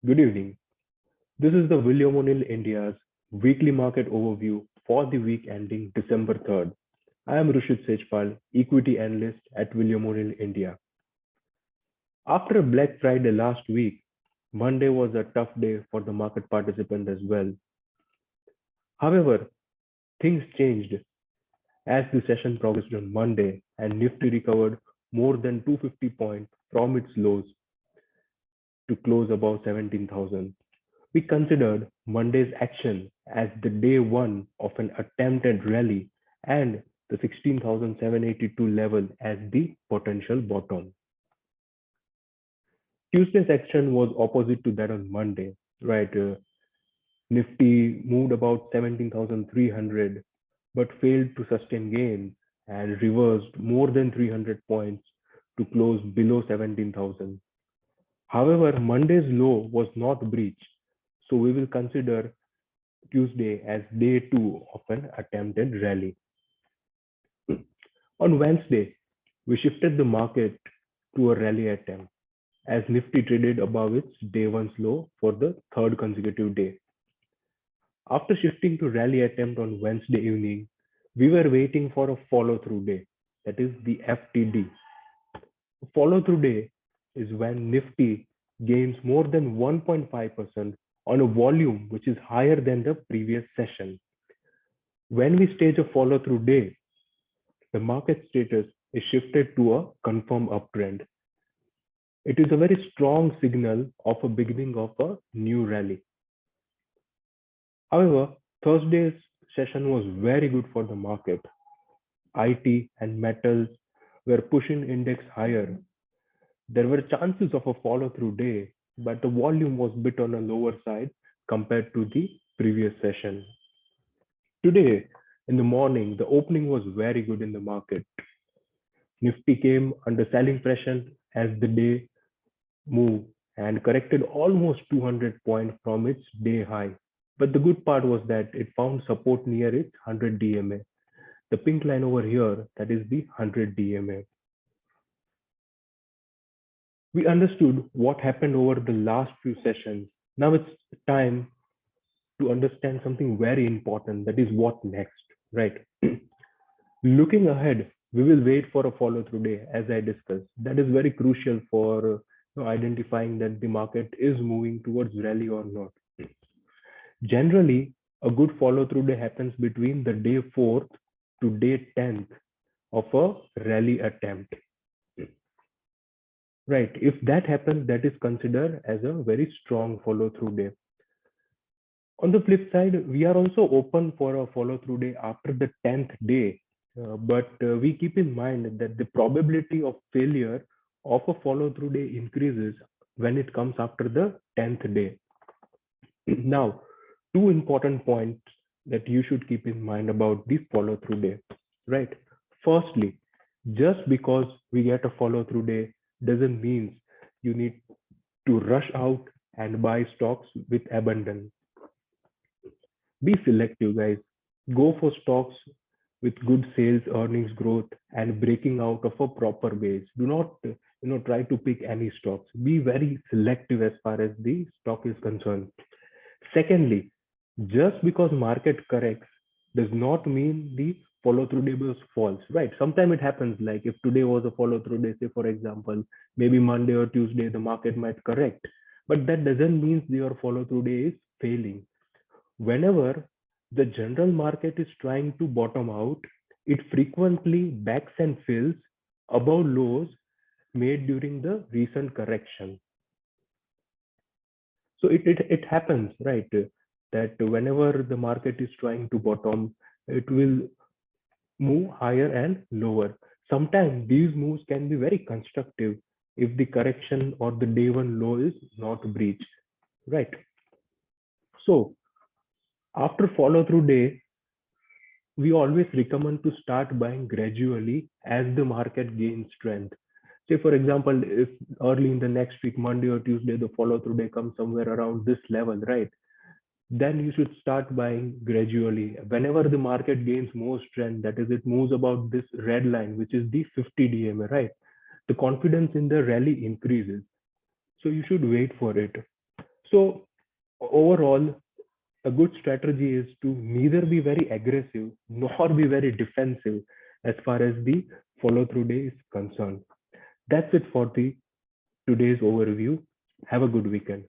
Good evening. This is the William O'Neill India's weekly market overview for the week ending December 3rd. I am Rushit Sejpal, equity analyst at William O'Neill India. After Black Friday last week, Monday was a tough day for the market participant as well. However, things changed as the session progressed on Monday and Nifty recovered more than 250 points from its lows to close above 17,000. We considered Monday's action as the day one of an attempted rally and the 16,782 level as the potential bottom. Tuesday's action was opposite to that on Monday, right? Nifty moved about 17,300 but failed to sustain gains and reversed more than 300 points to close below 17,000. However, Monday's low was not breached, so we will consider Tuesday as day two of an attempted rally. On Wednesday, we shifted the market to a rally attempt as Nifty traded above its day one low for the third consecutive day. After shifting to rally attempt on Wednesday evening, we were waiting for a follow through day, that is the FTD. A follow through day is when Nifty gains more than 1.5% on a volume which is higher than the previous session. When we stage a follow through day, the market status is shifted to a confirmed uptrend. It is a very strong signal of a beginning of a new rally. However, Thursday's session was very good for the market. IT and metals were pushing index higher. There were chances of a follow through day, but the volume was a bit on a lower side compared to the previous session. Today, in the morning, the opening was very good in the market. Nifty came under selling pressure as the day moved and corrected almost 200 points from its day high. But the good part was that it found support near its 100 DMA. The pink line over here, that is the 100 DMA. We understood what happened over the last few sessions. Now it's time to understand something very important, that is what next, right? Looking ahead, we will wait for a follow through day as I discussed. That is very crucial for identifying that the market is moving towards rally or not. Generally, a good follow through day happens between the day 4th to day 10th of a rally attempt. Right, if that happens, that is considered as a very strong follow through day. On the flip side, we are also open for a follow through day after the 10th day, but we keep in mind that the probability of failure of a follow through day increases when it comes after the 10th day. Now, two important points that you should keep in mind about the follow through day, right? Firstly, just because we get a follow through day doesn't mean you need to rush out and buy stocks with abundance. Be selective, guys. Go for stocks with good sales, earnings growth, and breaking out of a proper base. Do not, try to pick any stocks. Be very selective as far as the stock is concerned. Secondly, just because market corrects does not mean the follow through day was false, right? Sometimes it happens, like if today was a follow through day, say for example, maybe Monday or Tuesday, the market might correct, but that doesn't mean your follow through day is failing. Whenever the general market is trying to bottom out, it frequently backs and fills above lows made during the recent correction. So it happens, right? That whenever the market is trying to bottom, it will move higher and lower. Sometimes these moves can be very constructive if the correction or the day one low is not breached, right? So after follow through day, we always recommend to start buying gradually as the market gains strength. Say, for example, if early in the next week, Monday or Tuesday, the follow through day comes somewhere around this level, right? Then you should start buying gradually. Whenever the market gains more strength, that is, it moves about this red line, which is the 50 DMA, right? The confidence in the rally increases. So you should wait for it. So overall, a good strategy is to neither be very aggressive nor be very defensive as far as the follow through day is concerned. That's it for the today's overview. Have a good weekend.